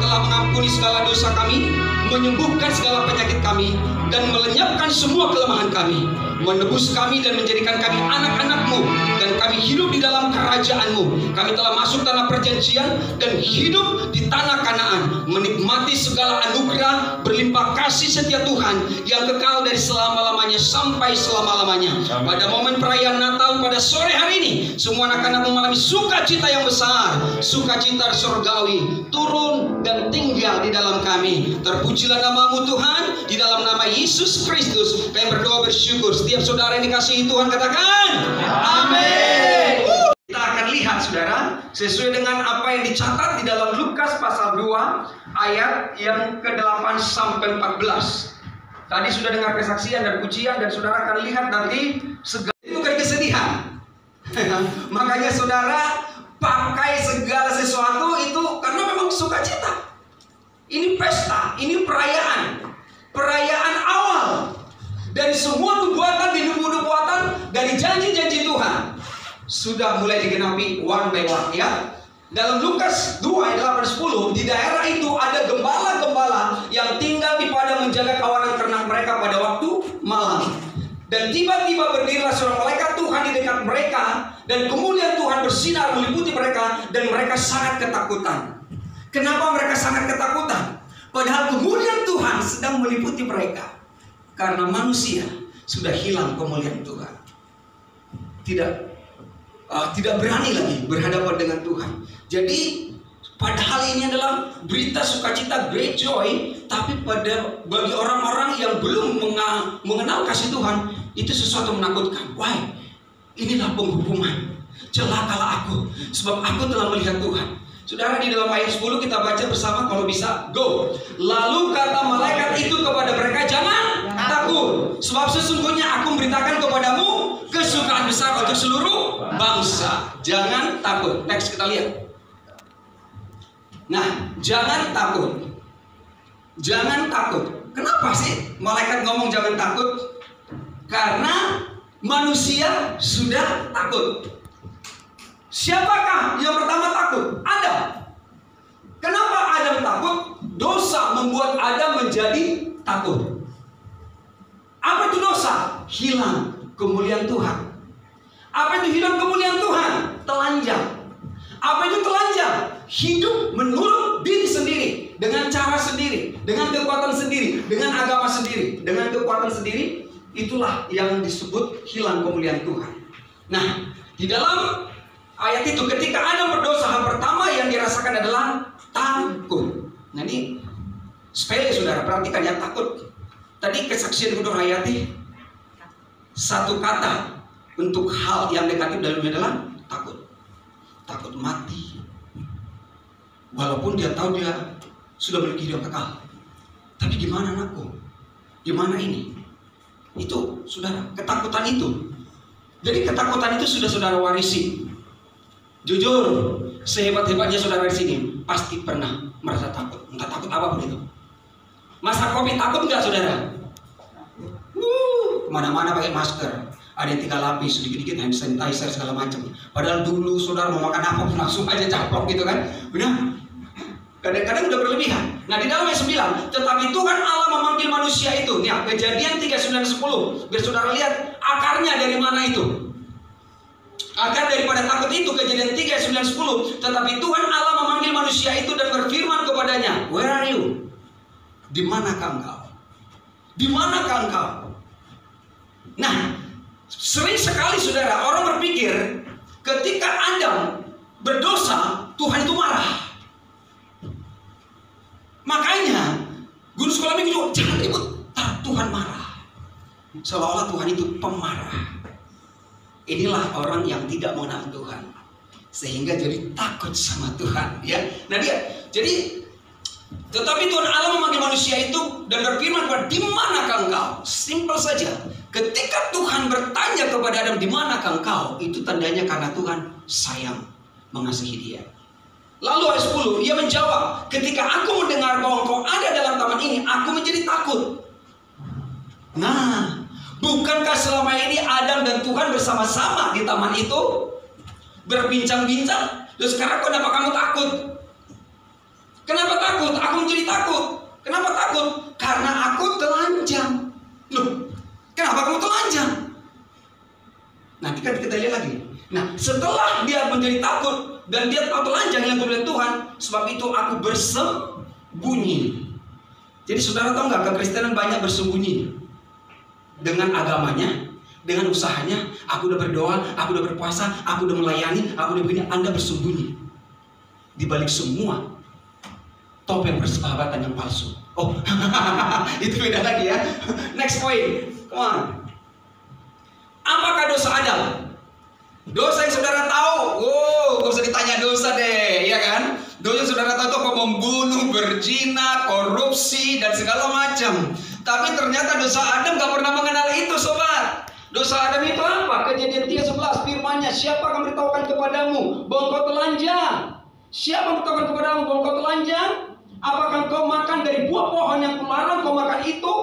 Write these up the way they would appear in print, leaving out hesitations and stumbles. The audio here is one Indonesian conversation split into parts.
telah mengampuni segala dosa kami, menyembuhkan segala penyakit kami, dan melenyapkan semua kelemahan kami, menebus kami dan menjadikan kami anak-anak-Mu, dan kami hidup di dalam kerajaan-Mu. Kami telah masuk tanah perjanjian dan hidup di tanah Kanaan, menikmati segala anugerah berlimpah kasih setia Tuhan yang kekal dari selama-lamanya sampai selama-lamanya. Pada momen perayaan Natal pada sore hari ini, semua anak-anak mengalami sukacita yang besar, sukacita surgawi turun dan tinggal di dalam kami. Terpujilah nama-Mu Tuhan, di dalam nama Yesus Kristus kami berdoa bersyukur. Setiap saudara yang dikasihi Tuhan katakan amin. Kita akan lihat saudara, sesuai dengan apa yang dicatat di dalam Lukas pasal 2 ayat yang ke-8 sampai 14. Tadi sudah dengar kesaksian dan pujian, dan saudara akan lihat nanti segala itu bukan kesedihan. Makanya saudara pakai segala sesuatu itu karena memang sukacita. Ini pesta, ini perayaan awal dari semua nubuatan dari janji-janji Tuhan sudah mulai digenapi one by one, ya. Dalam Lukas 2 ayat 8-10, di daerah itu ada gembala-gembala yang tinggal di padang menjaga kawanan ternak mereka pada waktu malam. Dan tiba-tiba berdirilah seorang malaikat Tuhan di dekat mereka, dan kemuliaan Tuhan bersinar meliputi mereka, dan mereka sangat ketakutan. Kenapa mereka sangat ketakutan? Padahal kemuliaan Tuhan sedang meliputi mereka. Karena manusia sudah hilang kemuliaan Tuhan. Tidak berani lagi berhadapan dengan Tuhan. Jadi padahal ini adalah berita sukacita, great joy, tapi bagi orang-orang yang belum mengenal kasih Tuhan, itu sesuatu menakutkan. Why? Inilah penghukuman. Celakalah aku, sebab aku telah melihat Tuhan. Saudara, di dalam ayat 10 kita baca bersama, kalau bisa, go. Lalu kata malaikat itu kepada mereka, jangan takut, sebab sesungguhnya aku memberitakan kepadamu kesukaan besar untuk seluruh bangsa. Jangan takut. Next kita lihat. Nah, jangan takut. Jangan takut. Kenapa sih malaikat ngomong jangan takut? Karena manusia sudah takut. Siapakah yang pertama takut? Adam. Kenapa Adam takut? Dosa membuat Adam menjadi takut. Apa itu dosa? Hilang kemuliaan Tuhan. Apa itu hilang kemuliaan Tuhan? Telanjang. Apa itu telanjang? Hidup menurut diri sendiri, dengan cara sendiri, dengan kekuatan sendiri, dengan agama sendiri, dengan kekuatan sendiri. Itulah yang disebut hilang kemuliaan Tuhan. Nah, di dalam ayat itu, ketika Adam berdosa, hal pertama yang dirasakan adalah takut. Nah, ini sepele saudara, perhatikan ya, takut. Tadi kesaksian Ibu Nur Hayati, satu kata untuk hal yang negatif dalamnya adalah takut. Takut mati. Walaupun dia tahu dia sudah memiliki hidup kekal. Tapi gimana anakku? Gimana ini? Itu saudara, ketakutan itu. Jadi ketakutan itu sudah saudara warisi. Jujur, sehebat-hebatnya saudara di sini pasti pernah merasa takut. Entah takut apapun itu. Masa COVID takut nggak saudara? Kemana-mana pakai masker. Ada yang 3 lapis, sedikit-sedikit hand sanitizer segala macam. Padahal dulu saudara mau makan apa pun langsung aja caplok gitu kan. Benar? Kadang-kadang udah berlebihan. Nah, di dalam ayat 9, tetapi Tuhan Allah memanggil manusia itu. Nih, Kejadian 3:9-10. Biar saudara lihat akarnya dari mana itu. Akar daripada takut itu, Kejadian 3:9-10. Tetapi Tuhan Allah memanggil manusia itu dan berfirman kepadanya, where are you? Di manakah engkau? Di manakah engkau? Nah, sering sekali saudara orang berpikir ketika Adam berdosa, Tuhan itu marah. Makanya guru sekolah minggu juga jangan ribut, Tuhan marah. Seolah-olah Tuhan itu pemarah. Inilah orang yang tidak mengenal Tuhan, sehingga jadi takut sama Tuhan, ya. Nah dia, jadi tetapi Tuhan Allah memanggil manusia itu dan berfirman kepada, di manakah engkau? Simpel saja. Ketika Tuhan bertanya kepada Adam, di manakah engkau? Itu tandanya karena Tuhan sayang, mengasihi dia. Lalu ayat 10, ia menjawab, ketika aku mendengar bahwa engkau ada dalam taman ini, aku menjadi takut. Nah, bukankah selama ini Adam dan Tuhan bersama-sama di taman itu, berbincang-bincang? Terus sekarang kenapa kamu takut? Kenapa takut? kamu jadi takut. Kenapa takut? Karena aku telanjang. Loh, kenapa kamu telanjang? Nanti kan kita lihat lagi. Nah, setelah dia menjadi takut dan dia tahu telanjang yang oleh Tuhan, sebab itu aku bersembunyi. Jadi saudara tahu nggak, kekristenan banyak bersembunyi dengan agamanya, dengan usahanya. Aku udah berdoa, aku udah berpuasa, aku udah melayani, aku udah begini. Anda bersembunyi di balik semua topeng persahabatan yang palsu. Oh, itu beda lagi ya. Next point, come on. Apakah dosa Adam? Dosa yang saudara tahu, gak usah ditanya dosa deh, ya kan? Dosa yang saudara tahu itu apa? Membunuh, berzina, korupsi, dan segala macam. Tapi ternyata dosa Adam gak pernah mengenal itu, sobat. Dosa Adam itu apa? Kejadian 3:11 firman-Nya, siapa akan beritahukan kepadamu bahwa engkau telanjang? Siapa beritahukan kepadamu bahwa engkau telanjang? Apakah kau makan dari buah pohon yang kularang kau makan itu?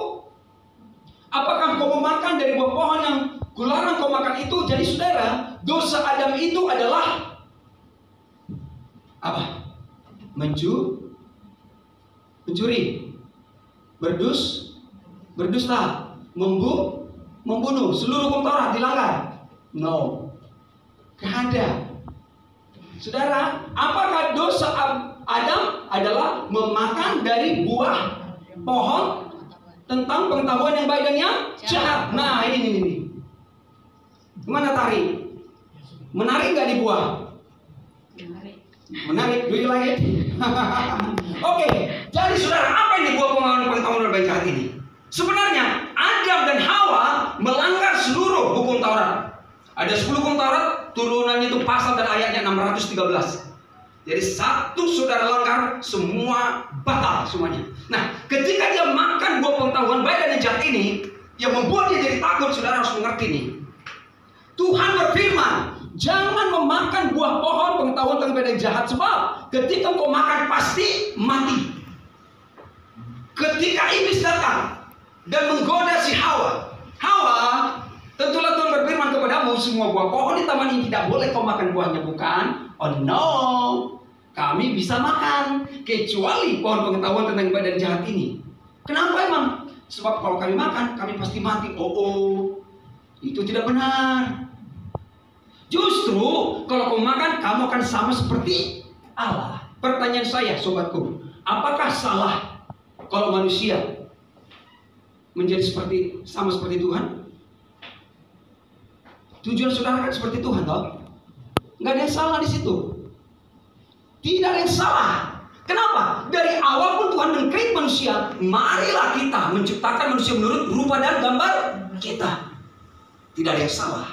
Apakah kau memakan dari buah pohon yang kularang kau makan itu? Jadi saudara, dosa Adam itu adalah apa? Mencuri, berdusta, membunuh. Seluruh hukum Taurat dilanggar? No, gak ada. Saudara, apakah dosa Adam adalah memakan dari buah pohon tentang pengetahuan yang baik dan yang jahat? Nah, ini. Mana tarik? Menarik nggak di buah? Menarik. Do you like it? Oke, jadi saudara, apa ini buah pengetahuan dan baik jahat ini? Sebenarnya Adam dan Hawa melanggar seluruh hukum Taurat. Ada 10 hukum Taurat, turunannya itu pasal dan ayatnya 613. Jadi satu saudara langgar, semua batal semuanya. Nah, ketika dia makan buah pengetahuan baik dan jahat ini, yang membuat dia jadi takut, saudara harus mengerti nih. Tuhan berfirman, jangan memakan buah pohon pengetahuan tentang baik dan jahat, sebab ketika kau makan pasti mati. Ketika iblis datang dan menggoda si Hawa, tentulah Tuhan berfirman kepadamu, semua buah pohon di taman ini tidak boleh kau makan buahnya, bukan? Oh no, kami bisa makan kecuali pohon pengetahuan tentang baik dan jahat ini. Kenapa emang? Sebab kalau kami makan, kami pasti mati. Oh, itu tidak benar. Justru kalau kau makan, kamu akan sama seperti Allah. Pertanyaan saya, sobatku, apakah salah kalau manusia menjadi sama seperti Tuhan? Tujuan saudara kan seperti Tuhan, toh? Nggak ada yang salah di situ. Tidak ada yang salah. Kenapa? Dari awal pun Tuhan mengkreat manusia. Marilah kita menciptakan manusia menurut rupa dan gambar kita. Tidak ada yang salah.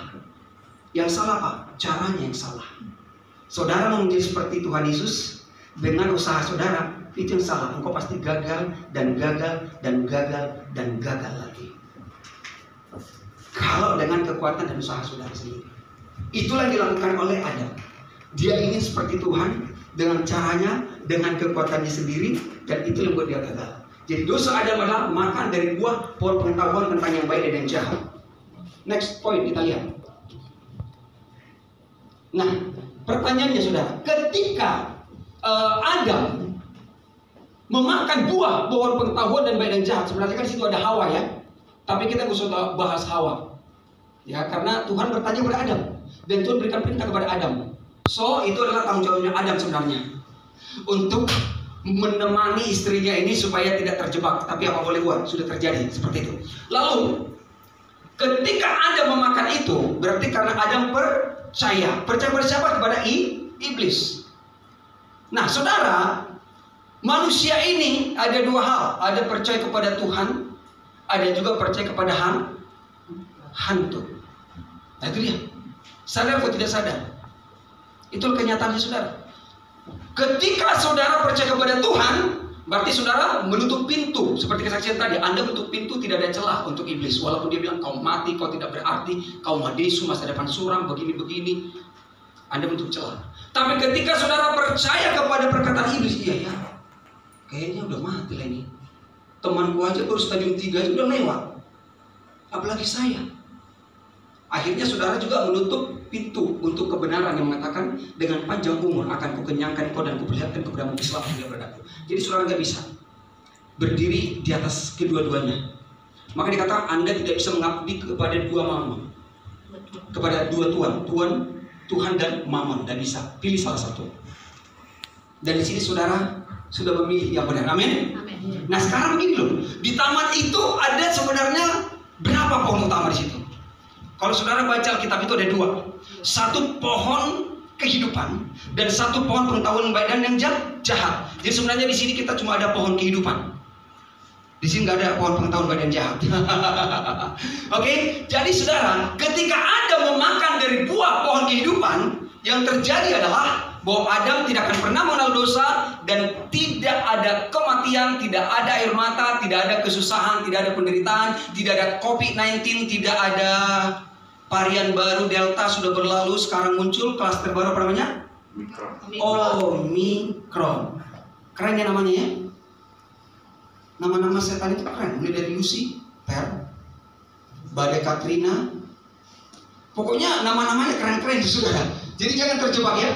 Yang salah apa? Caranya yang salah. Saudara mau menjadi seperti Tuhan Yesus dengan usaha saudara, itu yang salah. Engkau pasti gagal dan gagal dan gagal dan gagal lagi. Kalau dengan kekuatan dan usaha saudara sendiri. Itulah yang dilakukan oleh Adam. Dia ingin seperti Tuhan dengan caranya, dengan kekuatannya sendiri, dan itu yang buat dia gagal. Jadi dosa Adam adalah makan dari buah pohon pengetahuan tentang yang baik dan yang jahat. Next point kita lihat. Nah, pertanyaannya saudara, ketika Adam memakan buah pohon pengetahuan dan baik dan jahat, sebenarnya kan di situ ada Hawa ya. Tapi kita nggak usah bahas Hawa, ya, karena Tuhan bertanya kepada Adam dan Tuhan berikan perintah kepada Adam. So itu adalah tanggung jawabnya Adam sebenarnya untuk menemani istrinya ini supaya tidak terjebak. Tapi apa boleh buat, sudah terjadi seperti itu. Lalu ketika Adam memakan itu, berarti karena Adam percaya pada siapa? Kepada iblis. Nah saudara, manusia ini ada dua hal, ada percaya kepada Tuhan, ada juga percaya kepada hantu. Nah itu dia. Sadar atau tidak sadar? Itulah kenyataannya saudara. Ketika saudara percaya kepada Tuhan, berarti saudara menutup pintu. Seperti kesaksian tadi, Anda menutup pintu, tidak ada celah untuk iblis. Walaupun dia bilang kau mati, kau tidak berarti, kau madesu, masa depan suram, begini-begini, Anda menutup celah. Tapi ketika saudara percaya kepada perkataan iblis, iya ya, kayaknya udah mati lah ini. Temanku aja baru stadium 3 aja udah lewat, apalagi saya. Akhirnya saudara juga menutup pintu untuk kebenaran yang mengatakan dengan panjang umur akan kukenyangkan kau dan kuperlihatkan kepadamu Islam yang berdaku. Jadi saudara nggak bisa. berdiri di atas kedua-duanya. Maka dikatakan Anda tidak bisa mengabdi kepada dua mamon, kepada dua Tuhan dan mamon. Tidak bisa, pilih salah satu. Dan di sini saudara sudah memilih yang benar. Amin. Nah sekarang begini loh, di taman itu ada sebenarnya berapa pohon utama di situ? Kalau saudara baca Alkitab itu ada dua, satu pohon kehidupan dan satu pohon pengetahuan baik dan yang jahat. Jadi sebenarnya di sini kita cuma ada pohon kehidupan. Di sini nggak ada pohon pengetahuan baik dan jahat. Oke, jadi saudara, ketika Adam memakan dari buah pohon kehidupan, yang terjadi adalah bahwa Adam tidak akan pernah mengenal dosa dan tidak ada kematian, tidak ada air mata, tidak ada kesusahan, tidak ada penderitaan, tidak ada COVID-19, tidak ada varian baru Delta sudah berlalu, sekarang muncul klaster baru apa namanya? Omicron. Keren ya namanya ya? Nama-nama setan itu keren, mulai dari Lucifer, badai Katrina, pokoknya nama-namanya keren-keren saudara. Jadi jangan terjebak ya.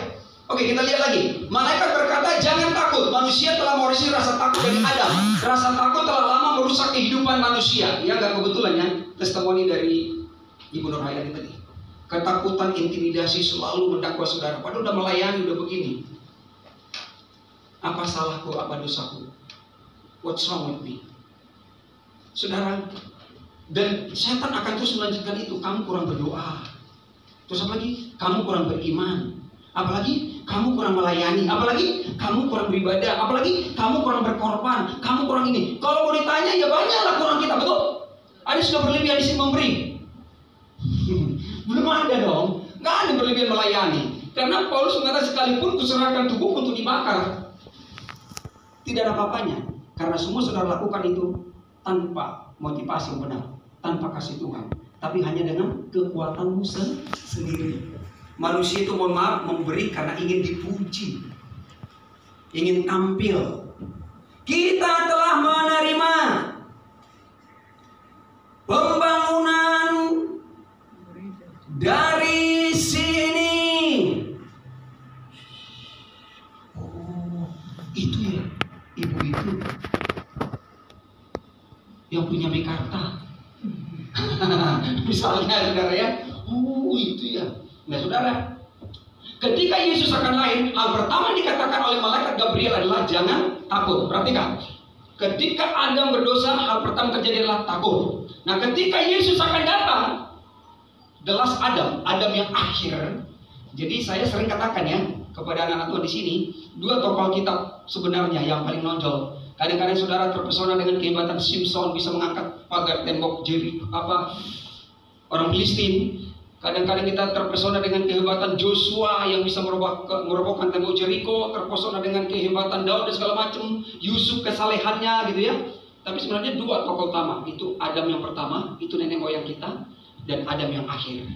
Oke, kita lihat lagi. Malaikat berkata, jangan takut. Manusia telah mewarisi rasa takut dari Adam. Rasa takut telah lama merusak kehidupan manusia. Ya, nggak kebetulan ya. Testimoni dari Ibu Nur Hayati tadi. Ketakutan, intimidasi selalu mendakwa saudara. Padahal udah melayani, udah begini. Apa salahku, apa dosaku? What's wrong with me? Saudara, dan setan akan terus melanjutkan itu. Kamu kurang berdoa. Terus apa lagi? Kamu kurang beriman. Apalagi kamu kurang melayani. Apalagi kamu kurang beribadah. Apalagi kamu kurang berkorban. Kamu kurang ini. Kalau mau ditanya ya banyaklah kurang kita, betul? Ada sudah berlebihan di sini memberi. Belum ada dong. Nggak ada berlebihan melayani. Karena Paulus mengatakan sekalipun kuserahkan tubuhku untuk dibakar, tidak ada apa-apanya. Karena semua saudara lakukan itu tanpa motivasi yang benar, tanpa kasih Tuhan, tapi hanya dengan kekuatanmu sendiri. Manusia itu mohon maaf memberi karena ingin dipuji, ingin tampil. Kita telah menerima pembangunan dari sini. Oh, itu ya, ibu itu yang punya Mekarta. Misalnya saudara ya, oh itu ya. Nah saudara, ketika Yesus akan lahir, hal pertama dikatakan oleh malaikat Gabriel adalah jangan takut. Perhatikan, ketika Adam berdosa, hal pertama terjadi adalah takut. Nah ketika Yesus akan datang, the last Adam, Adam yang akhir. Jadi saya sering katakan ya kepada anak-anak Tuhan di sini, dua tokoh Alkitab sebenarnya yang paling nonjol. Kadang-kadang saudara terpesona dengan kehebatan Simpson bisa mengangkat pagar tembok orang Filistin. Kadang-kadang kita terpesona dengan kehebatan Joshua yang bisa merobohkan tembok Jericho, terpesona dengan kehebatan Daud dan segala macam, Yusuf kesalehannya gitu ya. Tapi sebenarnya dua tokoh utama, itu Adam yang pertama, itu nenek moyang kita, dan Adam yang akhir.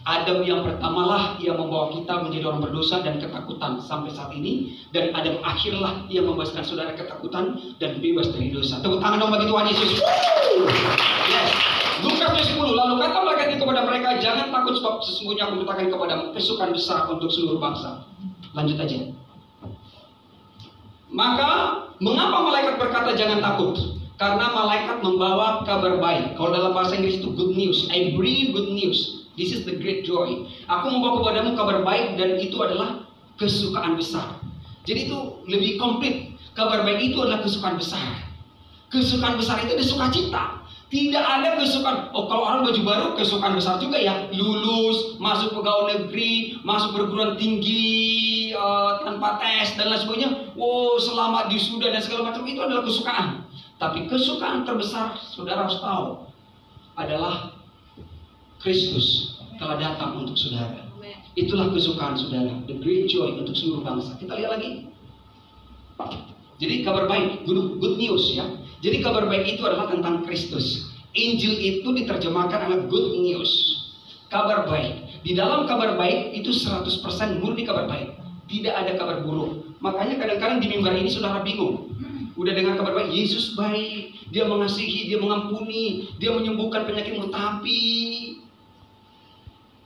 Adam yang pertamalah yang membawa kita menjadi orang berdosa dan ketakutan sampai saat ini, dan Adam akhirlah yang membebaskan saudara ketakutan dan bebas dari dosa. Tepuk tangan dong bagi Tuhan Yesus. Yes. Lukas 10, lalu kata malaikat itu kepada mereka, jangan takut sebab sesungguhnya aku letakkan kepadamu kesukaan besar untuk seluruh bangsa. Lanjut aja. Maka mengapa malaikat berkata jangan takut? Karena malaikat membawa kabar baik. Kalau dalam bahasa Inggris itu good news. I bring good news. This is the great joy. Aku membawa kepadamu kabar baik dan itu adalah kesukaan besar. Jadi itu lebih komplit. Kabar baik itu adalah kesukaan besar. Kesukaan besar itu ada sukacita. Tidak ada kesukaan. Oh, kalau orang baju baru kesukaan besar juga ya. Lulus, masuk pegawai negeri, masuk perguruan tinggi tanpa tes dan lain sebagainya. Oh, selamat wisuda dan segala macam, itu adalah kesukaan. Tapi kesukaan terbesar saudara harus tahu adalah Kristus telah datang untuk saudara. Itulah kesukaan saudara, the great joy untuk seluruh bangsa. Kita lihat lagi. Jadi kabar baik, good news ya. Jadi kabar baik itu adalah tentang Kristus. Injil itu diterjemahkan adalah good news. Kabar baik. Di dalam kabar baik itu 100% murni kabar baik. Tidak ada kabar buruk. Makanya kadang-kadang di mimbar ini saudara bingung. Udah dengar kabar baik, Yesus baik, Dia mengasihi, Dia mengampuni, Dia menyembuhkan penyakitmu. Tapi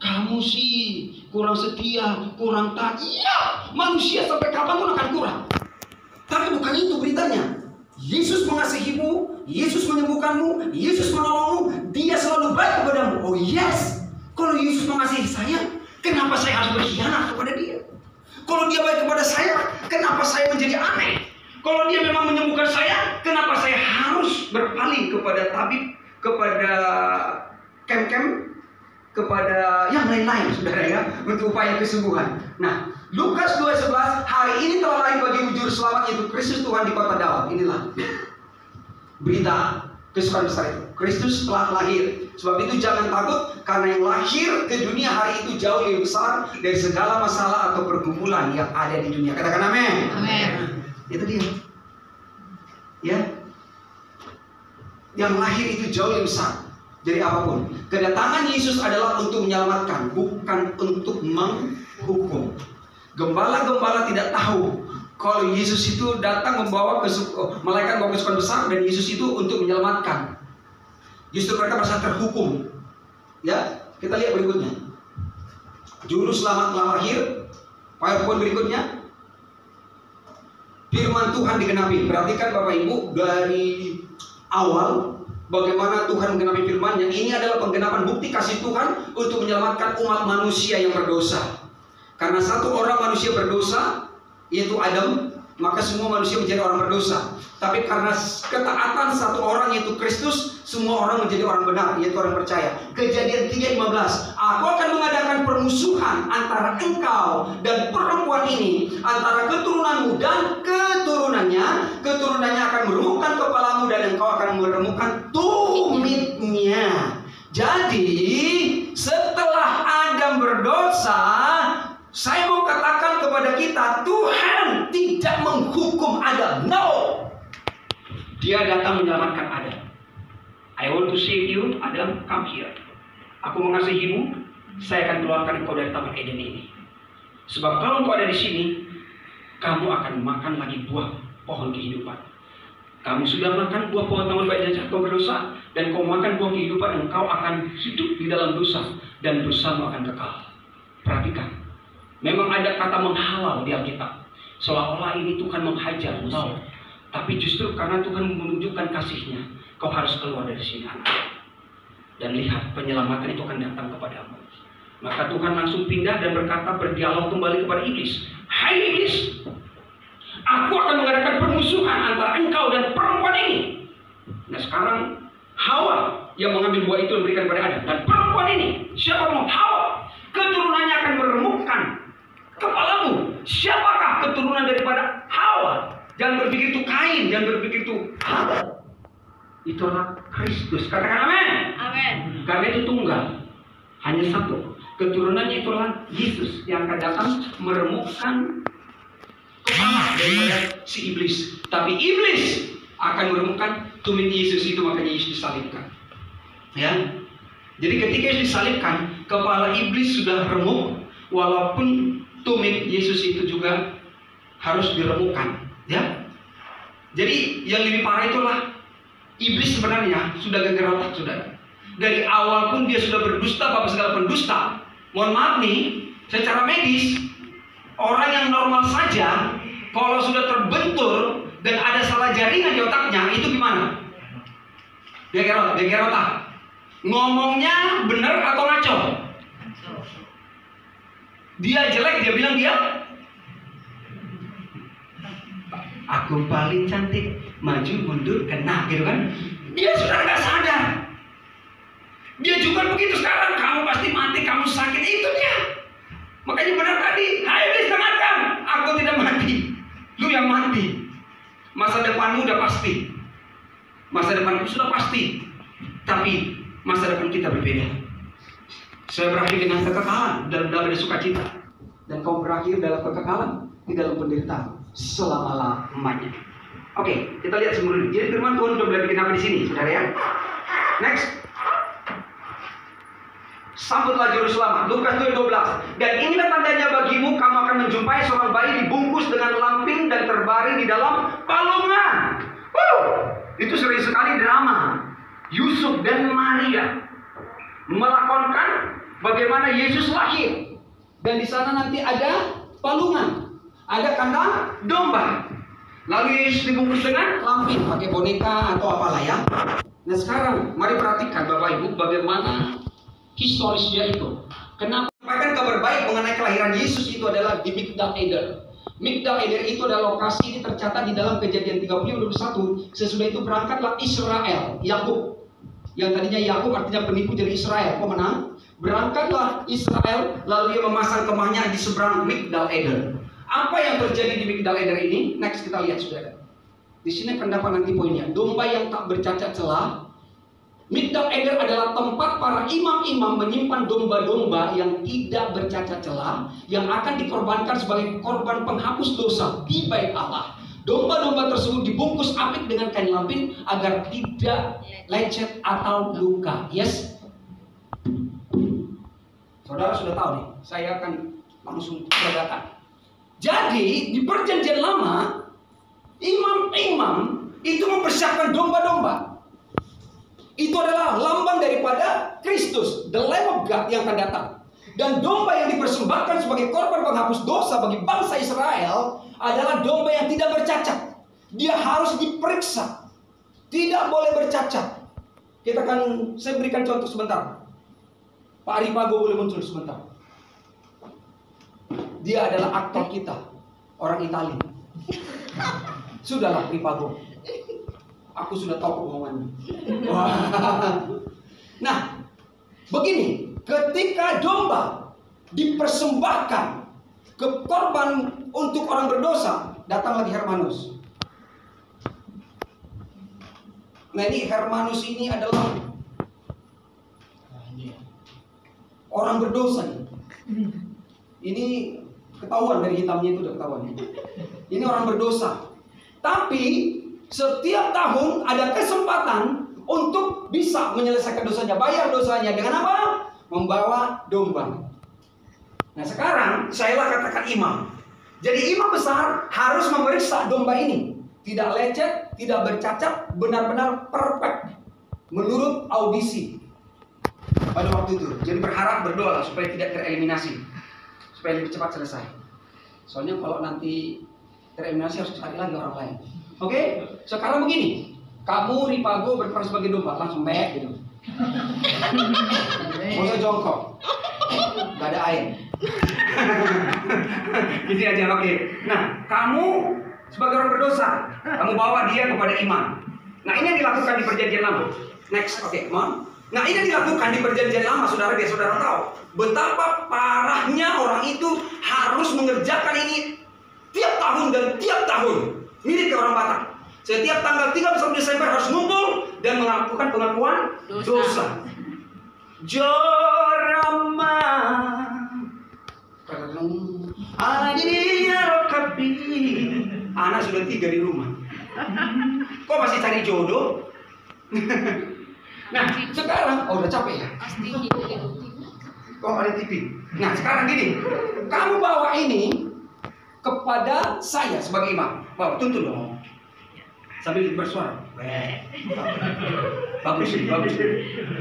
kamu sih kurang setia, kurang taat. Iya, manusia sampai kapanpun akan kurang. Tapi bukan itu beritanya. Yesus mengasihi Yesus menyembuhkanmu, Yesus menolongmu, Dia selalu baik kepadamu. Oh yes, kalau Yesus mengasihi saya, kenapa saya harus berkhianat kepada Dia? Kalau Dia baik kepada saya, kenapa saya menjadi aneh? Kalau Dia memang menyembuhkan saya, kenapa saya harus berpaling kepada tabib, kepada kem-kem, kepada yang lain-lain, saudara ya, untuk upaya kesembuhan. Nah, Lukas 2:11, hari ini telah lahir bagimu juru selamat, yaitu Kristus Tuhan di kota Daud. Inilah berita kesukaan besar itu. Kristus telah lahir. Sebab itu jangan takut, karena yang lahir ke dunia hari itu jauh lebih besar dari segala masalah atau pergumulan yang ada di dunia. Katakan amin. Amin. Itu dia. Ya. Yang lahir itu jauh lebih besar dari apapun. Kedatangan Yesus adalah untuk menyelamatkan, bukan untuk menghukum. Gembala-gembala tidak tahu kalau Yesus itu datang membawa malaikat membawa kesukaan besar, dan Yesus itu untuk menyelamatkan. Justru mereka merasa terhukum. Ya, kita lihat berikutnya. Juru selamat telah lahir. PowerPoint berikutnya. Firman Tuhan digenapi. Perhatikan Bapak Ibu, dari awal bagaimana Tuhan menggenapi firman-Nya. Ini adalah penggenapan bukti kasih Tuhan untuk menyelamatkan umat manusia yang berdosa. Karena satu orang manusia berdosa, yaitu Adam, maka semua manusia menjadi orang berdosa. Tapi karena ketaatan satu orang, yaitu Kristus, semua orang menjadi orang benar, yaitu orang percaya. Kejadian 3:15, aku akan mengadakan permusuhan antara engkau dan perempuan ini, antara keturunanmu dan keturunannya. Keturunannya akan meremukkan kepalamu, dan engkau akan meremukkan tumitnya. Jadi setelah Adam berdosa, saya mau katakan kepada kita, Tuhan tidak menghukum Adam. No. Dia datang menyelamatkan Adam. I want to save you, Adam, come here. Aku mengasihimu, saya akan keluarkan engkau dari Taman Eden ini. Sebab kalau engkau ada di sini, kamu akan makan lagi buah pohon kehidupan. Kamu sudah makan buah pohon taman baik dan jahat, kau berdosa, dan kau makan buah kehidupan, engkau akan hidup di dalam dosa, dan dosamu akan kekal. Perhatikan. Memang ada kata menghalau di Alkitab, seolah-olah ini Tuhan menghajar. No. Tapi justru karena Tuhan menunjukkan kasih-Nya, kau harus keluar dari sini, anak. Dan lihat, penyelamatan itu akan datang kepadamu. Maka Tuhan langsung pindah dan berkata, berdialog kembali kepada iblis. Hai iblis, aku akan mengadakan permusuhan antara engkau dan perempuan ini. Nah sekarang Hawa yang mengambil buah itu memberikan kepada Adam. Dan perempuan ini, siapa mau? Hawa. Keturunannya akan meremukkan kepalamu. Siapakah keturunan daripada Hawa? Jangan berpikir itu Kain, jangan berpikir itu Hawa. Itulah Kristus. Katakan amin. Amin. Karena itu tunggal, hanya satu. Keturunannya itulah Yesus yang akan datang meremukkan kepala daripada si iblis. Tapi iblis akan meremukkan tumit Yesus itu, makanya Yesus disalibkan. Ya. Jadi ketika Yesus disalibkan, kepala iblis sudah remuk, walaupun tumit Yesus itu juga harus diremukkan. Ya. Jadi yang lebih parah itulah iblis sebenarnya sudah geger otak, saudara. Dari awal pun dia sudah berdusta, bapak segala pendusta. Mohon maaf nih, secara medis orang yang normal saja, kalau sudah terbentur dan ada salah jaringan di otaknya, itu gimana? Geger otak. Ngomongnya benar atau ngaco? Dia jelek, dia bilang dia aku paling cantik, maju mundur kena, gitu kan? Dia sudah nggak sadar. Dia juga begitu sekarang, kamu pasti mati, kamu sakit, itu dia. Makanya benar tadi, hai iblis dengarkan, aku tidak mati, lu yang mati. Masa depanmu udah pasti, masa depanku sudah pasti, tapi masa depan kita berbeda. Saya berakhir dengan kekekalan dalam damai dan sukacita, dan kau berakhir dalam kekekalan di dalam penderitaan selama-lamanya. Oke, kita lihat semua dulu. Jadi firman Tuhan sudah boleh bikin apa di sini, saudara ya? Next. Sambutlah juru selamat. Lukas 2:12. Dan inilah tandanya bagimu, kamu akan menjumpai seorang bayi dibungkus dengan lampin dan terbaring di dalam palungan. Itu sering sekali drama. Yusuf dan Maria melakonkan bagaimana Yesus lahir. Dan di sana nanti ada palungan, ada kandang domba. Lalu Yesus dibungkus dengan lampin, pakai boneka atau apalah ya. Nah sekarang mari perhatikan Bapak Ibu bagaimana historisnya itu. Kenapa? Bahkan kabar baik mengenai kelahiran Yesus itu adalah di Migdal Eder. Migdal Eder itu adalah lokasi ini tercatat di dalam Kejadian 30:21. Sesudah itu berangkatlah Israel, Yakub. Yang tadinya Yakub artinya penipu jadi Israel, pemenang. Berangkatlah Israel, lalu dia memasang kemahnya di seberang Migdal Eder. Apa yang terjadi di Migdal Eder ini? Next kita lihat saudara. Di sini akan dapat nanti poinnya. Domba yang tak bercacat celah. Migdal Eder adalah tempat para imam-imam menyimpan domba-domba yang tidak bercacat celah, yang akan dikorbankan sebagai korban penghapus dosa di bait Allah. Domba-domba tersebut dibungkus apik dengan kain lampin agar tidak lecet atau luka. Yes? Saudara sudah tahu nih, saya akan langsung peragakan. Jadi di perjanjian lama, imam-imam itu mempersiapkan domba-domba. Itu adalah lambang daripada Kristus, the Lamb of God yang akan datang. Dan domba yang dipersembahkan sebagai korban penghapus dosa bagi bangsa Israel adalah domba yang tidak bercacat. Dia harus diperiksa, tidak boleh bercacat. Saya berikan contoh sebentar. Pak Ripago boleh muncul sebentar. Dia adalah aktor kita, orang Itali. Sudahlah Ripago, aku sudah tahu kebohongannya. Nah, begini, ketika domba dipersembahkan ke korban untuk orang berdosa, datang lagi Hermanus. Nah ini Hermanus ini adalah orang berdosa nih. Ini ketahuan dari hitamnya itu udah ketahuan. Ini orang berdosa. Tapi setiap tahun ada kesempatan untuk bisa menyelesaikan dosanya, bayar dosanya dengan apa? Membawa domba. Nah sekarang sayalah katakan imam. Jadi imam besar harus memeriksa domba ini. Tidak lecet, tidak bercacat, benar-benar perfect menurut audisi pada waktu itu. Jadi berharap, berdoa supaya tidak tereliminasi, supaya lebih cepat selesai. Soalnya kalau nanti tereliminasi harus cari lagi orang lain. Oke, sekarang begini, kamu Ripago berperan sebagai domba, langsung mek gitu. Mau saya jongkok, gak ada air. Gini aja, oke. Nah, kamu sebagai orang berdosa, kamu bawa dia kepada imam. Nah, ini yang dilakukan di perjanjian lama. Next, oke, Mam. Nah, ini yang dilakukan di perjanjian lama, saudara, biar saudara tahu betapa parahnya orang itu harus mengerjakan ini tiap tahun dan tiap tahun. Mirip ke orang Batak. Setiap tanggal 31 Desember harus ngumpul dan melakukan pengakuan dosa. Jorama anak sudah 3 di rumah. Kok masih cari jodoh? Nah sekarang udah capek ya. Kok ada TV? Nah sekarang gini, kamu bawa ini kepada saya sebagai imam. Bawa, tuntun dong sambil bersuara. Bagus.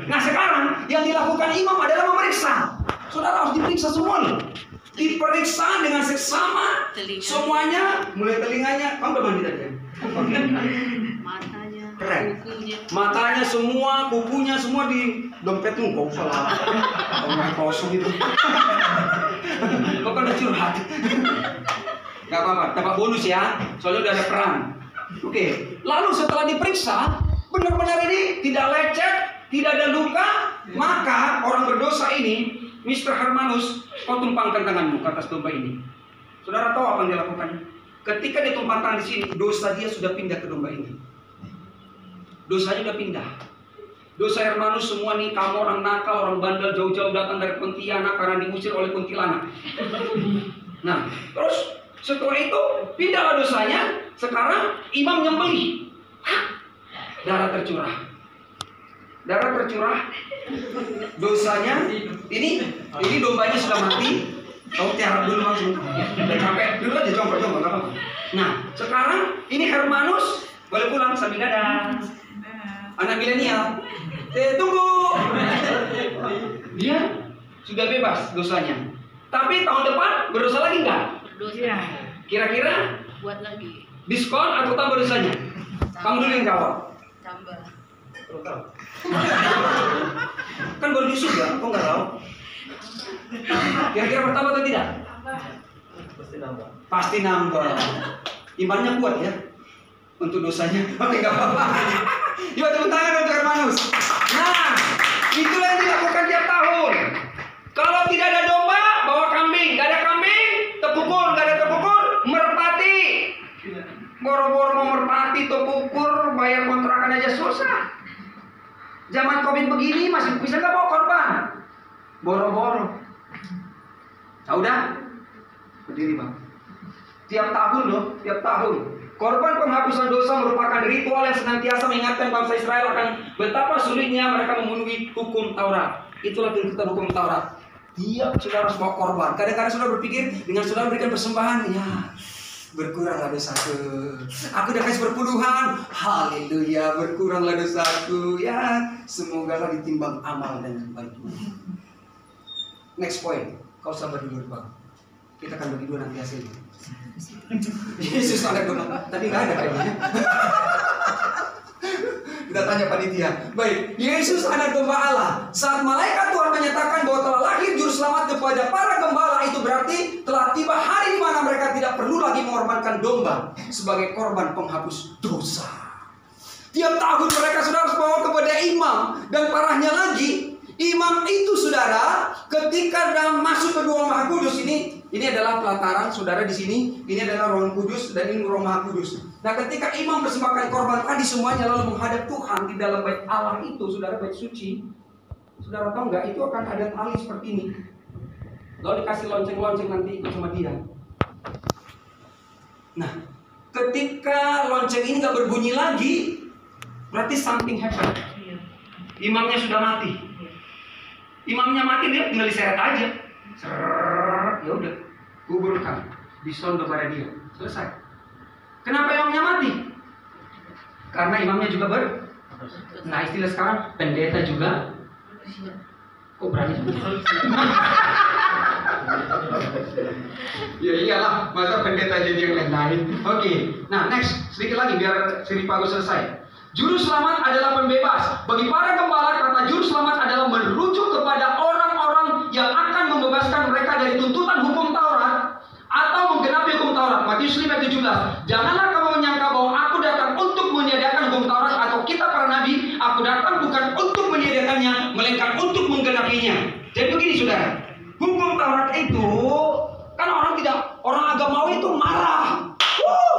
Nah sekarang yang dilakukan imam adalah memeriksa. Saudara harus diperiksa semua loh. Diperiksa dengan seksama semuanya, mulai telinganya. Kamu udah mandi tadi ya? Matanya, keren. kukunya. Matanya semua, kukunya semua di dompetmu. Kau salah. Kau kosong itu. Kau kan udah curhat. Gak apa-apa, dapat bonus ya. Soalnya udah ada peran. Oke. Lalu setelah diperiksa, benar-benar ini tidak lecet, tidak ada luka, maka orang berdosa ini, Mr. Hermanus, kau tumpangkan tanganmu ke atas domba ini. Saudara tahu apa yang dia lakukan? Ketika dia tumpang tangan di sini, dosa dia sudah pindah ke domba ini. Dosanya sudah pindah. Dosa Hermanus semua nih, kamu orang nakal, orang bandel, jauh-jauh datang dari Pontianak karena diusir oleh kuntilanak. Nah, terus setelah itu pindahlah dosanya. Sekarang imam nyembelih. Darah tercurah. Dosanya ini dombanya sudah mati. Kamu tiarap dulu langsung. Udah capek dulu aja, jongkok nggak apa-apa. Nah sekarang ini Hermanus boleh pulang sambil dadah. Anak milenial, tunggu. Dia sudah bebas dosanya. Tapi tahun depan berdosa lagi nggak? Berdosa. Kira-kira Buat lagi. Diskon atau tambah dosanya? Kamu dulu yang jawab. Tambah. Kan baru diusul ya, kok nggak tahu? Kira-kira bertambah atau tidak? Pasti nambah. Imannya kuat ya untuk dosanya. Oke, nggak apa-apa. Yuk tepuk tangan untuk Hermanus. Nah, itulah yang dilakukan tiap tahun. Kalau tidak ada domba, bawa kambing. Gak ada kambing, tepukur. Gak ada tepukur, merpati. Boro-boro mau merpati, tepukur, bayar kontrakan aja susah. Zaman Covid begini masih bisa nggak bawa korban? Boro-boro. Nah, udah berdiri bang. Tiap tahun loh, tiap tahun. Korban penghapusan dosa merupakan ritual yang senantiasa mengingatkan bangsa Israel akan betapa sulitnya mereka memenuhi hukum Taurat. Itulah tuntutan hukum Taurat. Tiap saudara harus bawa korban. Kadang-kadang saudara berpikir dengan saudara berikan persembahan, ya berkuranglah dosaku. Aku udah kasih berpuluhan, haleluya, berkuranglah dosaku. Ya, semoga ditimbang amal dengan baik. Next point, kau sabar dulu bang. Kita akan bagi dua nanti hasilnya. Yesus ada dong, tadi nggak ada kayaknya. Kita tanya panitia. Baik, Yesus anak domba Allah. Saat malaikat Tuhan menyatakan bahwa telah lahir juru selamat kepada para gembala, itu berarti telah tiba hari di mana mereka tidak perlu lagi mengorbankan domba sebagai korban penghapus dosa. Tiap tahun mereka sudah harus bawa kepada imam, dan parahnya lagi, imam itu saudara, ketika dalam masuk ke Ruang Maha Kudus ini adalah pelataran saudara di sini, ini adalah Ruang Kudus dan ini Ruang Maha Kudus. Nah, ketika imam persembahkan korban tadi semuanya lalu menghadap Tuhan di dalam bait Allah itu, saudara, bait suci, saudara tahu nggak? Itu akan ada tali seperti ini. Lalu dikasih lonceng-lonceng nanti ikut sama dia. Nah, ketika lonceng ini nggak berbunyi lagi, berarti something happened. Imamnya sudah mati. Imamnya mati, dia tinggal diseret aja. Ya udah, kuburkan, disono kepada dia, selesai. Kenapa imamnya mati? Karena imamnya juga nah, istilah sekarang pendeta juga. Kok berani? Ya iyalah, masa pendeta jadi yang lain-lain. Oke, nah next, sedikit lagi biar Sri Pago selesai. Juru selamat adalah pembebas. Bagi para gembala, kata juru selamat adalah merujuk kepada orang-orang yang akan membebaskan mereka dari tuntutan hukum Taurat atau menggenapi hukum Taurat. Matius 5:17. Janganlah kamu menyangka bahwa aku datang untuk menyediakan hukum Taurat atau kitab para nabi. Aku datang bukan untuk menyediakannya, melainkan untuk menggenapinya. Jadi begini saudara, hukum Taurat itu kan orang agamawi itu marah.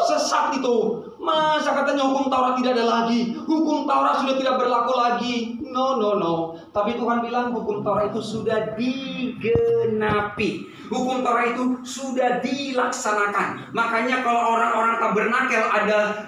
Sesat itu. Masa katanya hukum Taurat tidak ada lagi, hukum Taurat sudah tidak berlaku lagi. No. Tapi Tuhan bilang hukum Taurat itu sudah digenapi. Hukum Taurat itu sudah dilaksanakan. Makanya kalau orang-orang tabernakel ada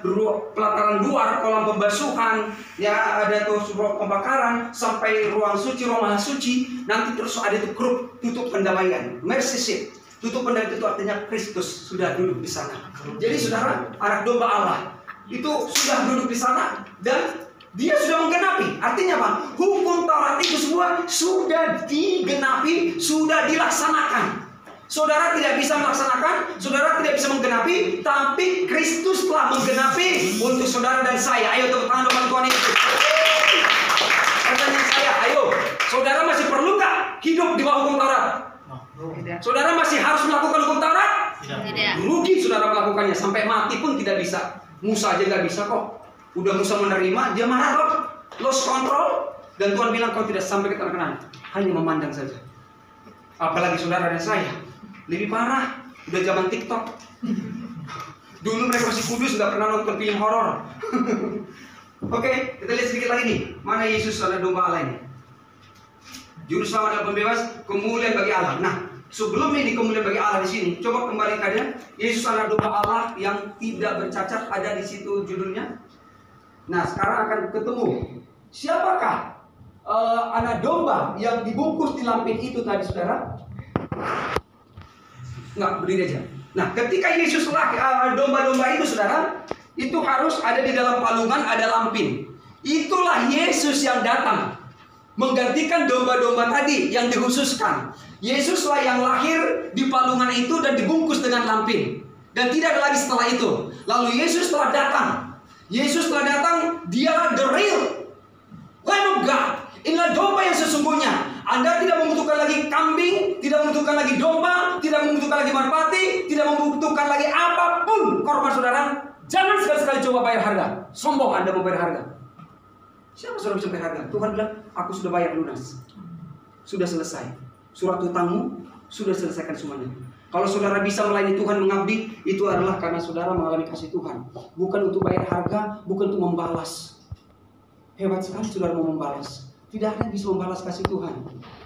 pelataran luar, kolam pembasuhan, ya ada tuh ruang pembakaran sampai ruang suci, ruang maha suci. Nanti terus ada tuh grup tutup pendamaian, mercy seat. Tutup pendamaian itu artinya Kristus sudah duduk di sana. Jadi saudara, anak domba Allah itu sudah duduk di sana dan dia sudah menggenapi. Artinya apa? Hukum Taurat itu semua sudah digenapi, sudah dilaksanakan. Saudara tidak bisa melaksanakan, saudara tidak bisa menggenapi, tapi Kristus telah menggenapi untuk saudara dan saya. Ayo tepuk tangan depan Tuhan itu. Pertanyaan saya, ayo, saudara masih perlukah hidup di bawah hukum Taurat? Tidak. Saudara masih harus melakukan hukum Taurat? Tidak. Rugi saudara melakukannya, sampai mati pun tidak bisa. Musa aja nggak bisa kok. Udah Musa menerima, dia marah kok, lost control, dan Tuhan bilang kau tidak sampai ke tanah Kanaan, hanya memandang saja. Apalagi saudara dan saya, lebih parah, udah zaman TikTok. Dulu mereka masih kudus, nggak pernah nonton film horor. Oke, kita lihat sedikit lagi nih, mana Yesus anak domba Allah ini. Juru selamat dan pembebas, kemuliaan bagi Allah. Nah, sebelum ini kemuliaan bagi Allah di sini, coba kembali kepada Yesus anak domba Allah yang tidak bercacat, ada di situ judulnya. Nah, sekarang akan ketemu siapakah anak domba yang dibungkus di lampin itu tadi, saudara? Nggak, berdiri aja. Nah, ketika Yesus domba-domba itu, saudara, itu harus ada di dalam palungan, ada lampin. Itulah Yesus yang datang menggantikan domba-domba tadi yang dikhususkan. Yesuslah yang lahir di palungan itu dan dibungkus dengan lampin. Dan tidak ada lagi setelah itu. Lalu Yesus telah datang. Yesus telah datang, dialah the real Lamb of God. Inilah domba yang sesungguhnya. Anda tidak membutuhkan lagi kambing, tidak membutuhkan lagi domba, tidak membutuhkan lagi merpati, tidak membutuhkan lagi apapun korban saudara. Jangan sekali-sekali coba bayar harga. Sombong Anda mau bayar harga. Siapa saudara bisa bayar harga? Tuhan bilang, aku sudah bayar lunas. Sudah selesai. Surat hutangmu sudah selesaikan semuanya. Kalau saudara bisa melayani Tuhan, mengabdi, itu adalah karena saudara mengalami kasih Tuhan. Bukan untuk bayar harga, bukan untuk membalas. Hebat sekali saudara mau membalas. Tidak ada yang bisa membalas kasih Tuhan.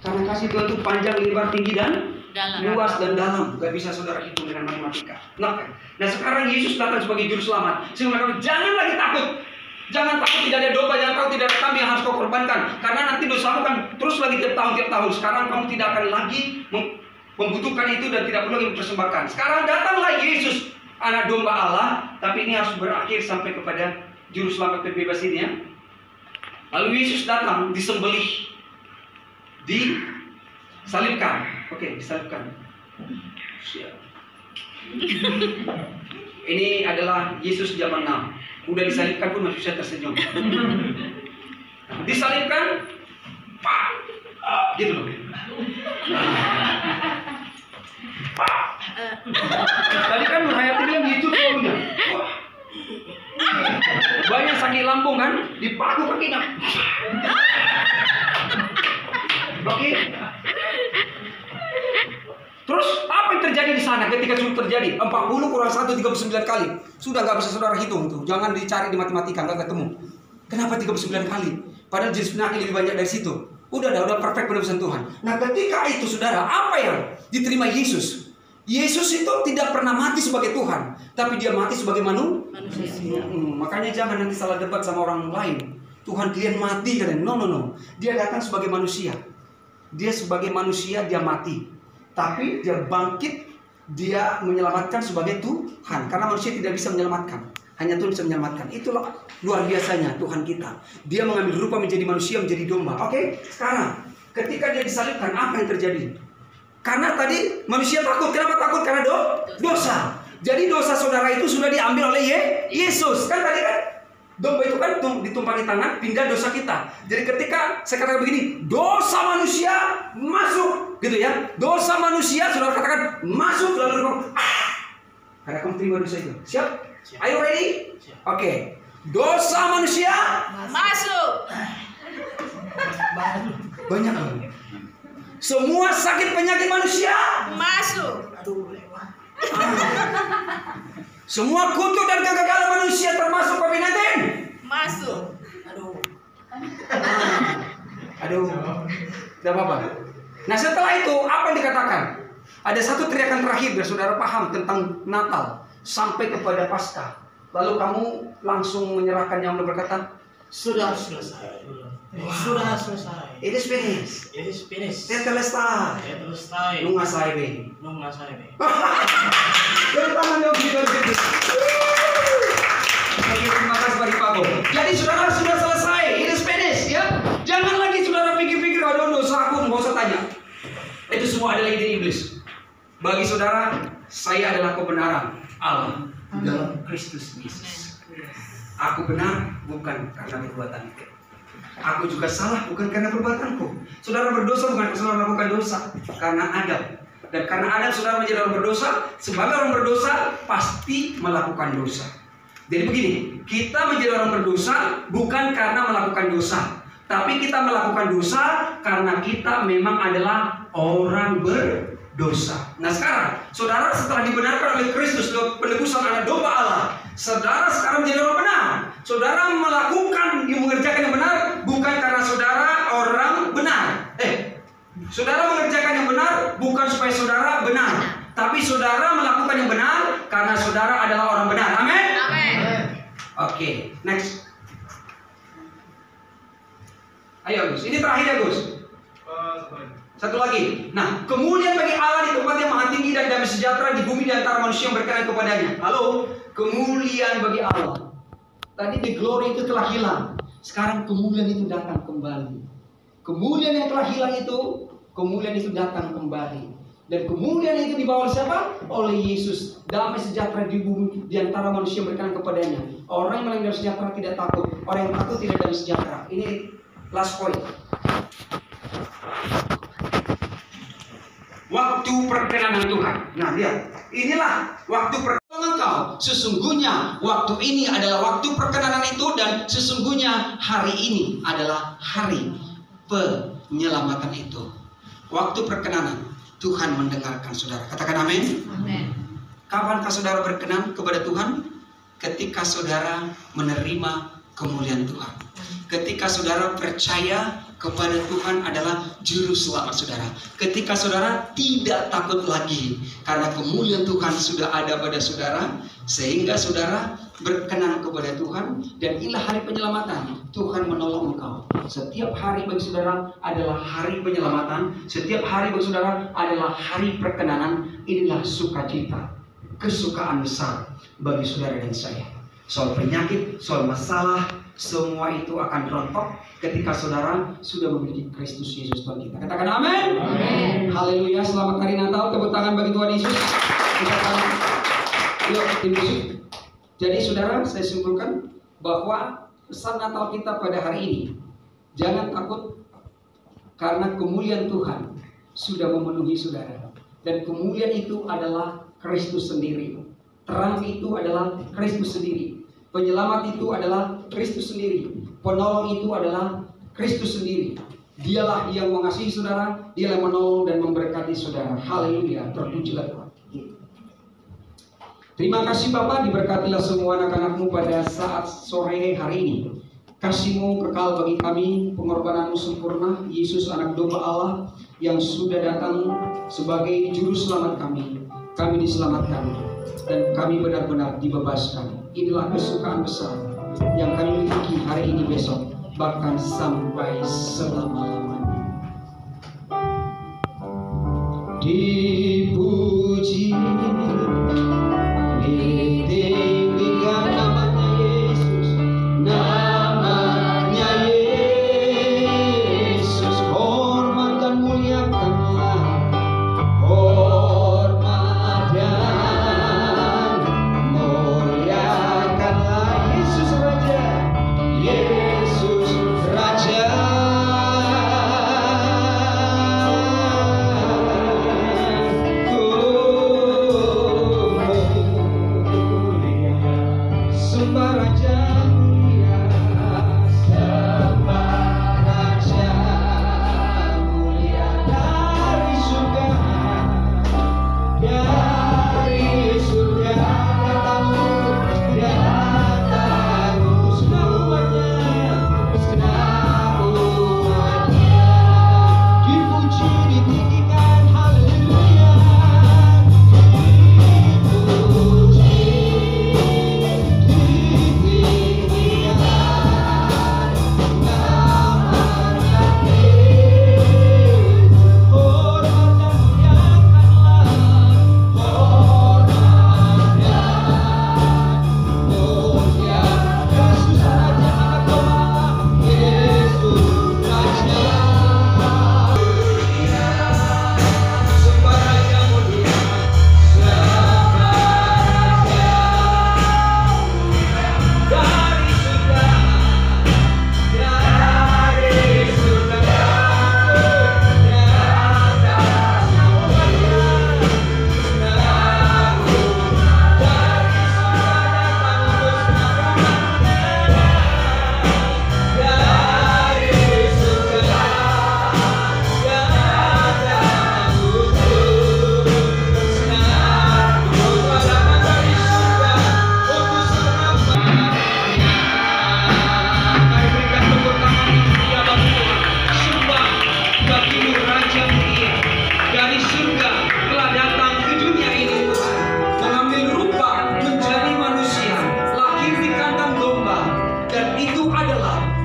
Karena kasih Tuhan itu panjang, lebar, tinggi, dan luas dan dalam. Gak bisa saudara hitung dengan matematika. Nah sekarang Yesus datang sebagai juru selamat. Saya mengatakan, jangan lagi takut. Jangan takut tidak ada domba, jangan takut tidak ada kambing yang harus kau korbankan. Karena nanti dosamu kan terus lagi tiap tahun. Sekarang kamu tidak akan lagi membutuhkan itu dan tidak perlu lagi mempersembahkan. Sekarang datanglah Yesus, anak domba Allah. Tapi ini harus berakhir sampai kepada juru selamat terbebas ini ya. Lalu Yesus datang, disembelih, disalibkan. Oke, disalibkan. Ini adalah Yesus zaman now. Udah disalibkan pun masih bisa tersenyum. Disalibkan, pak, gitu loh. Pak. Tadi kan Hayati bilang gitu tuh. Banyak sakit lambung kan, dipaku kakinya. Oke. Terus apa yang terjadi di sana ketika sudah terjadi? 40 kurang 1, 39 kali. Sudah nggak bisa saudara hitung tuh. Jangan dicari di matematika, nggak ketemu. Kenapa 39 kali? Padahal jenis penyakit lebih banyak dari situ. Udah perfect penebusan Tuhan. Nah ketika itu saudara, apa yang diterima Yesus? Yesus itu tidak pernah mati sebagai Tuhan, tapi dia mati sebagai manusia. Makanya jangan nanti salah debat sama orang lain. Tuhan kalian mati kan? No. Dia datang sebagai manusia. Dia sebagai manusia dia mati, tapi dia bangkit, dia menyelamatkan sebagai Tuhan. Karena manusia tidak bisa menyelamatkan, hanya Tuhan bisa menyelamatkan. Itulah luar biasanya Tuhan kita. Dia mengambil rupa menjadi manusia, menjadi domba. Oke, sekarang ketika dia disalibkan, apa yang terjadi? Karena tadi manusia takut. Kenapa takut? Karena dosa. Jadi dosa saudara itu sudah diambil oleh Yesus. Kan tadi kan domba itu kan ditumpangi tangan, pindah dosa kita. Jadi ketika saya katakan begini, dosa manusia masuk, gitu ya. Dosa manusia saudara katakan masuk, lalu karena kamu terima dosa itu. Siap? Are you ready? Oke. Dosa manusia masuk. Banyak loh. Semua sakit penyakit manusia masuk. Semua kutuk dan kegagalan manusia termasuk COVID-19 masuk. Aduh. Tidak apa-apa. Nah setelah itu apa yang dikatakan? Ada satu teriakan terakhir biar saudara paham tentang Natal sampai kepada Paskah. Lalu kamu langsung menyerahkan yang berkata, sudah selesai. Sudah selesai. It is finished. It is finished. Tetelestai. Tetelestai. Nunga saibe. Nunga saibe. Beri tangan dong gitu. Terima kasih bagi Pak Bo. Jadi saudara sudah selesai. It is finished ya. Jangan lagi saudara pikir-pikir aduh dosa aku, nggak usah tanya. Itu semua adalah ide iblis. Bagi saudara, saya adalah kebenaran Allah dalam Kristus Yesus. Aku benar bukan karena perbuatanku. Aku juga salah bukan karena perbuatanku. Saudara berdosa bukan karena saudara melakukan dosa, karena Adam. Dan karena Adam saudara menjadi orang berdosa, sebagai orang berdosa pasti melakukan dosa. Jadi begini, kita menjadi orang berdosa bukan karena melakukan dosa, tapi kita melakukan dosa karena kita memang adalah orang berdosa. Nah sekarang, saudara setelah dibenarkan oleh Kristus lewat penebusan anak domba Allah, saudara sekarang menjadi orang benar. Saudara melakukan, mengerjakan yang benar bukan karena saudara orang benar. Saudara mengerjakan yang benar bukan supaya saudara benar, tapi saudara melakukan yang benar karena saudara adalah orang benar. Amin. Oke, next. Ayo Gus, ini terakhir ya Gus. Satu lagi. Nah, kemuliaan bagi Allah di tempat yang maha tinggi dan damai sejahtera di bumi di antara manusia yang berkenan kepadanya. Halo, kemuliaan bagi Allah. Tadi the glory itu telah hilang. Sekarang kemuliaan itu datang kembali. Kemuliaan yang telah hilang itu, kemuliaan itu datang kembali. Dan kemudian itu dibawa oleh siapa? Oleh Yesus. Damai sejahtera di bumi di antara manusia berkenan kepadanya. Orang yang melanggar sejahtera tidak takut. Orang yang takut tidak damai sejahtera. Ini last point. Waktu perkenanan Tuhan. Nah, lihat. Inilah waktu perkenanan engkau. Sesungguhnya waktu ini adalah waktu perkenanan itu, dan sesungguhnya hari ini adalah hari penyelamatan itu. Waktu perkenanan. Tuhan mendengarkan saudara. Katakan amin. Amin. Kapankah saudara berkenan kepada Tuhan? Ketika saudara menerima kemuliaan Tuhan. Ketika saudara percaya kepada Tuhan adalah juru selamat saudara. Ketika saudara tidak takut lagi karena kemuliaan Tuhan sudah ada pada saudara, sehingga saudara berkenan kepada Tuhan, dan inilah hari penyelamatan. Tuhan menolong engkau. Setiap hari bagi saudara adalah hari penyelamatan. Setiap hari bagi saudara adalah hari perkenanan. Inilah sukacita, kesukaan besar bagi saudara dan saya. Soal penyakit, soal masalah, semua itu akan rontok ketika saudara sudah memiliki Kristus Yesus Tuhan kita. Katakan amin. Haleluya. Selamat hari Natal. Tepuk tangan bagi Tuhan Yesus. Yuk, tim musik. Jadi saudara, saya simpulkan bahwa pesan Natal kita pada hari ini, jangan takut karena kemuliaan Tuhan sudah memenuhi saudara. Dan kemuliaan itu adalah Kristus sendiri. Terang itu adalah Kristus sendiri. Penyelamat itu adalah Kristus sendiri. Penolong itu adalah Kristus sendiri. Dialah yang mengasihi saudara, dialah yang menolong dan memberkati saudara. Haleluya, terpujilah Tuhan. Terima kasih Bapa, diberkatilah semua anak-anakmu pada saat sore hari ini. Kasih-Mu kekal bagi kami, pengorbananmu sempurna, Yesus anak domba Allah yang sudah datang sebagai juru selamat kami. Kami diselamatkan dan kami benar-benar dibebaskan. Inilah kesukaan besar yang kami miliki hari ini, besok, bahkan sampai selama-lamanya. Dipuji, ditinggikan namanya Yesus, namanya Yesus. Hormat dan muliakanlah, hormat dan muliakanlah Yesus Raja, Yesus Raja. Sembah Raja mulia, sembah Raja mulia dari surga, dari surga datang semuanya, dipuji, ditinggikan, haleluya, dipuji.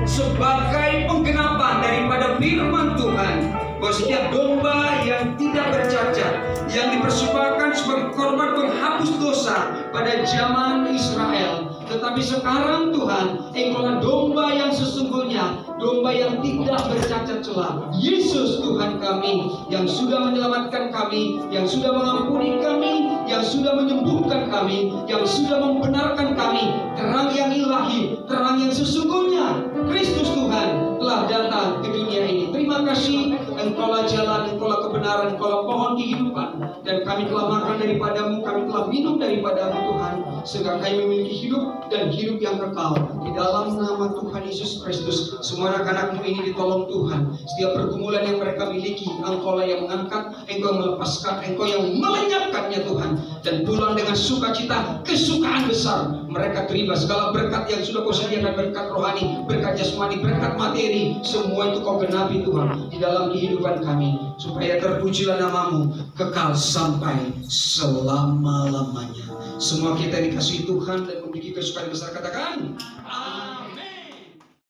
Sebagai penggenapan daripada firman Tuhan, bahwa setiap domba yang tidak bercacat, yang dipersembahkan sebagai korban penghapus dosa pada zaman Israel, tetapi sekarang Tuhan, Engkaulah domba yang sesungguhnya, domba yang tidak bercacat. bercacat celah. Yesus Tuhan kami yang sudah menyelamatkan kami, yang sudah mengampuni kami, yang sudah menyembuhkan kami, yang sudah membenarkan kami. Terang yang ilahi, terang yang sesungguhnya, Kristus Tuhan telah datang ke dunia ini. Terima kasih, Engkaulah jalan, Engkaulah kebenaran, Engkaulah pohon kehidupan. Dan kami telah makan daripadamu, kami telah minum daripadamu Tuhan, sehingga kami memiliki hidup dan hidup yang kekal. Di dalam nama Tuhan Yesus Kristus, semua anak-anakmu ini ditolong Tuhan. Setiap pergumulan yang mereka miliki, Engkaulah yang mengangkat, Engkau yang melepaskan, Engkau yang melenyapkannya Tuhan. Dan pulang dengan sukacita, kesukaan besar. Mereka terima segala berkat yang sudah Kau sediakan, berkat rohani, berkat jasmani, berkat materi. Semua itu Kau genapi Tuhan di dalam kehidupan kami, supaya terpujilah namamu kekal sampai selama-lamanya. Semua kita dikasihi Tuhan dan memiliki kesukaan besar, katakan amin.